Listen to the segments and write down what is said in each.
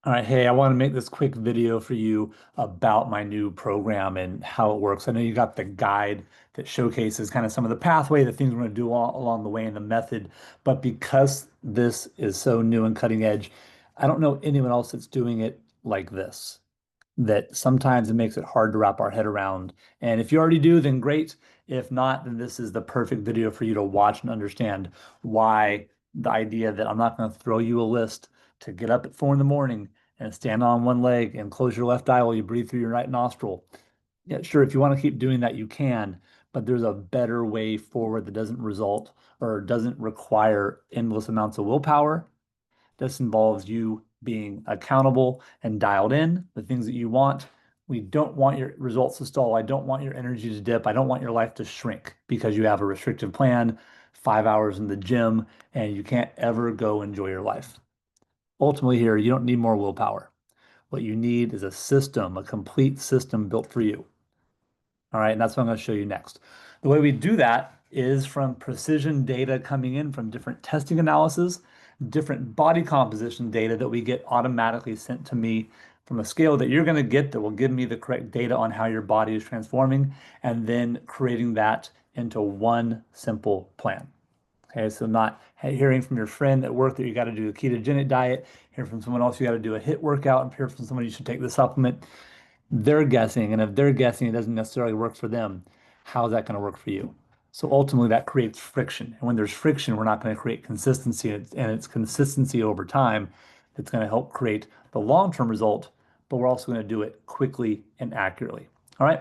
All right, hey, I want to make this quick video for you about my new program and how it works. I know you got the guide that showcases kind of some of the pathway, the things we're going to do along the way and the method. But because this is so new and cutting edge, I don't know anyone else that's doing it like this, that sometimes it makes it hard to wrap our head around. And if you already do, then great. If not, then this is the perfect video for you to watch and understand why the idea that I'm not going to throw you a list to get up at 4 in the morning and stand on one leg and close your left eye while you breathe through your right nostril. Yeah, sure, if you want to keep doing that, you can, but there's a better way forward that doesn't result or doesn't require endless amounts of willpower. This involves you being accountable and dialed in, the things that you want. We don't want your results to stall. I don't want your energy to dip. I don't want your life to shrink because you have a restrictive plan, 5 hours in the gym, and you can't ever go enjoy your life. Ultimately, here, you don't need more willpower. What you need is a system, a complete system built for you. All right, and that's what I'm going to show you next. The way we do that is from precision data coming in from different testing analysis, different body composition data that we get automatically sent to me from a scale that you're going to get that will give me the correct data on how your body is transforming, and then creating that into one simple plan. Okay, so not hearing from your friend at work that you got to do a ketogenic diet, hear from someone else you got to do a HIIT workout, and hear from someone you should take the supplement. They're guessing, and if they're guessing it doesn't necessarily work for them, how is that going to work for you? So ultimately, that creates friction. And when there's friction, we're not going to create consistency, and it's consistency over time that's going to help create the long-term result, but we're also going to do it quickly and accurately. All right,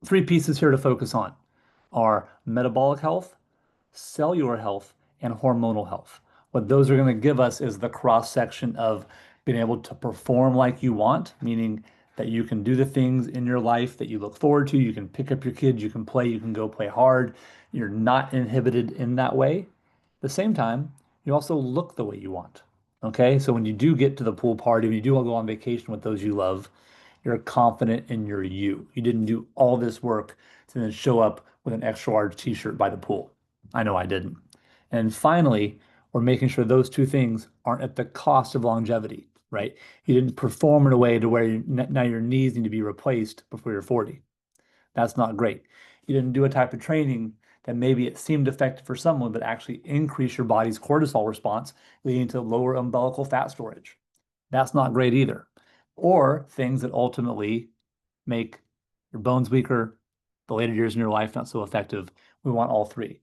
three pieces here to focus on are metabolic health, cellular health, and hormonal health. What those are going to give us is the cross section of being able to perform like you want, meaning that you can do the things in your life that you look forward to. You can pick up your kids, you can play, you can go play hard. You're not inhibited in that way. At the same time, you also look the way you want. Okay, so when you do get to the pool party, when you do go on vacation with those you love, you're confident in your you. You didn't do all this work to then show up with an extra large t-shirt by the pool. I know I didn't. And finally, we're making sure those two things aren't at the cost of longevity, right? You didn't perform in a way to where now your knees need to be replaced before you're 40. That's not great. You didn't do a type of training that maybe it seemed effective for someone, but actually increase your body's cortisol response, leading to lower umbilical fat storage. That's not great either. Or things that ultimately make your bones weaker, the later years in your life not so effective. We want all three: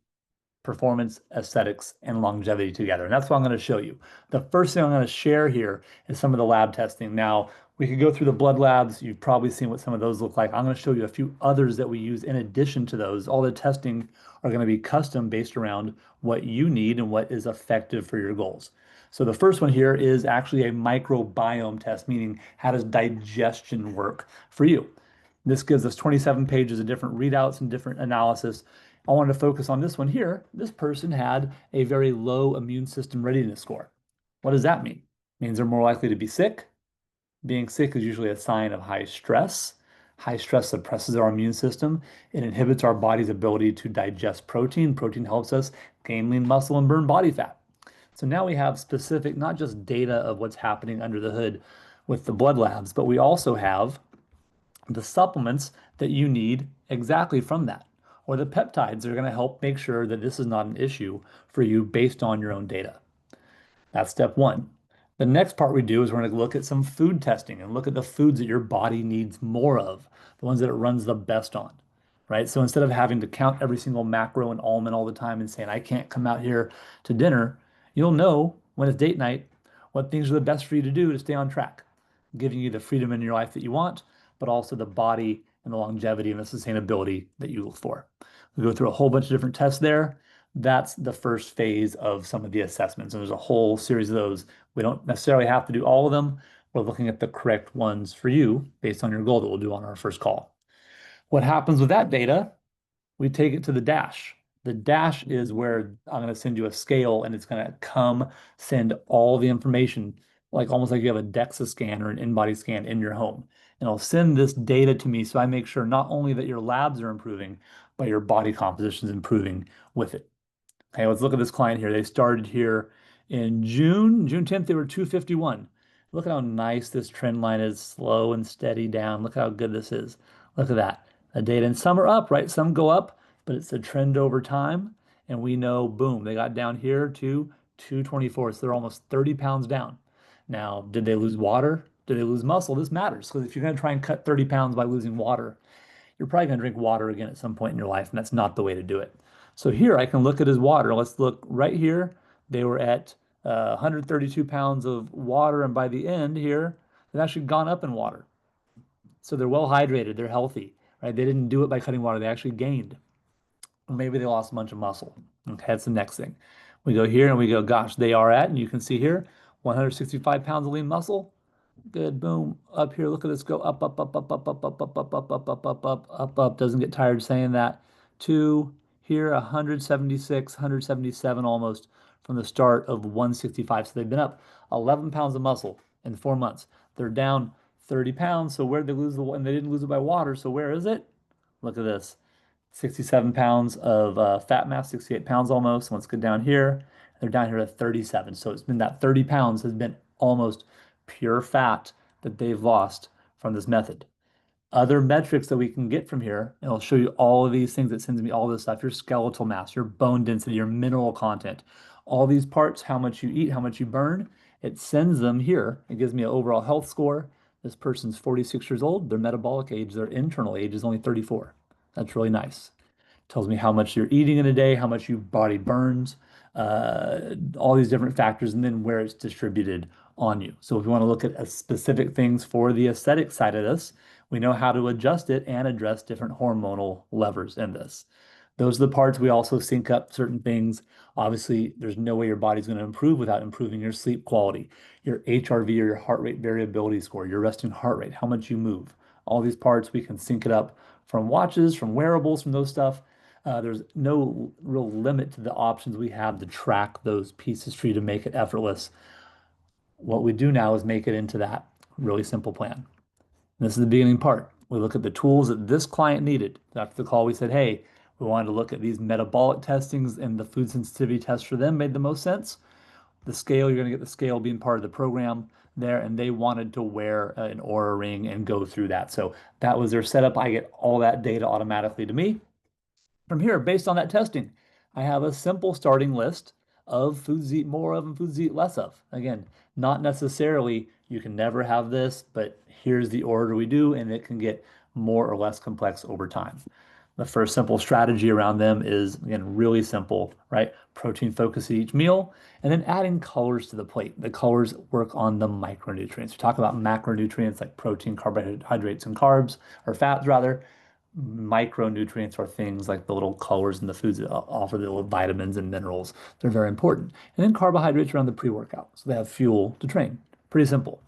performance, aesthetics, and longevity together. And that's what I'm going to show you. The first thing I'm going to share here is some of the lab testing. Now, we could go through the blood labs. You've probably seen what some of those look like. I'm going to show you a few others that we use in addition to those. All the testing are going to be custom based around what you need and what is effective for your goals. So the first one here is actually a microbiome test, meaning how does digestion work for you? This gives us 27 pages of different readouts and different analysis. I wanted to focus on this one here. This person had a very low immune system readiness score. What does that mean? It means they're more likely to be sick. Being sick is usually a sign of high stress. High stress suppresses our immune system. It inhibits our body's ability to digest protein. Protein helps us gain lean muscle and burn body fat. So now we have specific, not just data of what's happening under the hood with the blood labs, but we also have the supplements that you need exactly from that, or the peptides that are going to help make sure that this is not an issue for you based on your own data. That's step one. The next part we do is we're going to look at some food testing and look at the foods that your body needs more of, the ones that it runs the best on, right? So instead of having to count every single macro and almond all the time and saying, I can't come out here to dinner, you'll know when it's date night what things are the best for you to do to stay on track, giving you the freedom in your life that you want, but also the body and the longevity and the sustainability that you look for. We go through a whole bunch of different tests there. That's the first phase of some of the assessments. And there's a whole series of those. We don't necessarily have to do all of them. We're looking at the correct ones for you based on your goal that we'll do on our first call. What happens with that data? We take it to the dash. The dash is where I'm going to send you a scale and it's going to come send all the information, like almost like you have a DEXA scan or an in-body scan in your home. And it'll send this data to me so I make sure not only that your labs are improving, but your body composition is improving with it. Okay, let's look at this client here. They started here in June 10th, they were 251. Look at how nice this trend line is, slow and steady down. Look how good this is. Look at that. The data, and some are up, right? Some go up, but it's a trend over time. And we know, boom, they got down here to 224. So they're almost 30 pounds down. Now, did they lose water? Did they lose muscle? This matters because if you're going to try and cut 30 pounds by losing water, you're probably going to drink water again at some point in your life, and that's not the way to do it. So here I can look at his water. Let's look right here. They were at 132 pounds of water, and by the end here, they've actually gone up in water. So they're well hydrated, they're healthy, right? They didn't do it by cutting water, they actually gained. Or maybe they lost a bunch of muscle. Okay, that's the next thing. We go here and we go, gosh, they are at, and you can see here, 165 pounds of lean muscle. Good. Boom. Up here. Look at this go up, up, up, up, up, up, up, up, up, up, up, up, up, up, up, up. Doesn't get tired saying that. Two here, 176, 177 almost from the start of 165. So they've been up 11 pounds of muscle in 4 months. They're down 30 pounds. So where did they lose the, and they didn't lose it by water. So where is it? Look at this. 67 pounds of fat mass, 68 pounds almost. Let's go down here. They're down here at 37. So it's been that 30 pounds has been almost pure fat that they've lost from this method. Other metrics that we can get from here, and I'll show you all of these things. It sends me all this stuff, your skeletal mass, your bone density, your mineral content, all these parts, how much you eat, how much you burn. It sends them here. It gives me an overall health score. This person's 46 years old. Their metabolic age, their internal age is only 34. That's really nice. Tells me how much you're eating in a day, how much your body burns, all these different factors, and then where it's distributed on you. So if we want to look at specific things for the aesthetic side of this, we know how to adjust it and address different hormonal levers in this. Those are the parts we also sync up certain things. Obviously, there's no way your body's going to improve without improving your sleep quality, your HRV or your heart rate variability score, your resting heart rate, how much you move. All these parts we can sync it up from watches, from wearables, from those stuff. There's no real limit to the options we have to track those pieces for you to make it effortless. What we do now is make it into that really simple plan. And this is the beginning part. We look at the tools that this client needed. After the call, we said, hey, we wanted to look at these metabolic testings, and the food sensitivity test for them made the most sense. The scale, you're going to get the scale being part of the program there, and they wanted to wear an Aura ring and go through that. So that was their setup. I get all that data automatically to me. From here, based on that testing, I have a simple starting list of foods to eat more of and foods to eat less of. Again, not necessarily you can never have this, but here's the order we do, and it can get more or less complex over time. The first simple strategy around them is, again, really simple, right? Protein focus at each meal, and then adding colors to the plate. The colors work on the micronutrients. We talk about macronutrients like protein, carbohydrates, and carbs, or fats rather. Micronutrients are things like the little colors in the foods that offer the little vitamins and minerals. They're very important. And then carbohydrates around the pre-workout. So they have fuel to train. Pretty simple.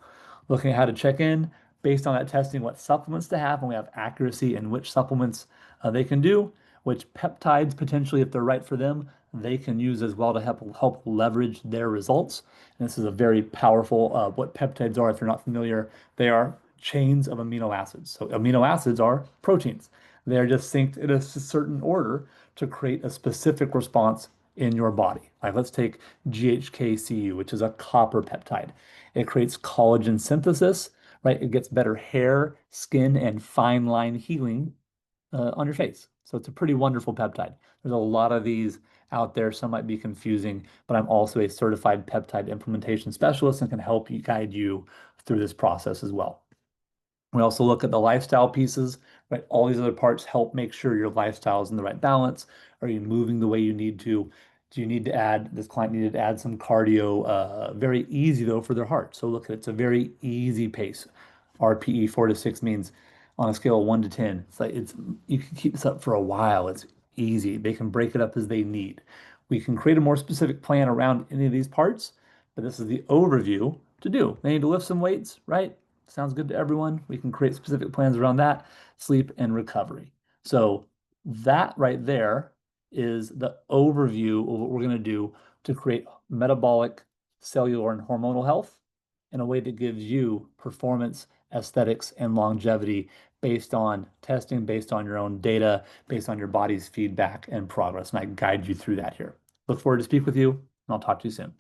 Looking at how to check in based on that testing, what supplements to have, and we have accuracy in which supplements they can do, which peptides potentially, if they're right for them, they can use as well to help leverage their results. And this is a very powerful, what peptides are, if you're not familiar, they are chains of amino acids. So amino acids are proteins. They're just synced in a certain order to create a specific response in your body. Like let's take GHKCU, which is a copper peptide. It creates collagen synthesis, right? It gets better hair, skin, and fine line healing on your face. So it's a pretty wonderful peptide. There's a lot of these out there. Some might be confusing, but I'm also a certified peptide implementation specialist and can help you guide you through this process as well. We also look at the lifestyle pieces, right? All these other parts help make sure your lifestyle is in the right balance. Are you moving the way you need to? Do you need to add, this client needed to add some cardio, very easy though for their heart. So look, it's a very easy pace. RPE 4 to 6 means on a scale of 1 to 10. It's like you can keep this up for a while. It's easy. They can break it up as they need. We can create a more specific plan around any of these parts, but this is the overview to do. They need to lift some weights, right? Sounds good to everyone. We can create specific plans around that, sleep and recovery. So that right there is the overview of what we're going to do to create metabolic, cellular, and hormonal health in a way that gives you performance, aesthetics, and longevity based on testing, based on your own data, based on your body's feedback and progress. And I guide you through that here. Look forward to speak with you, and I'll talk to you soon.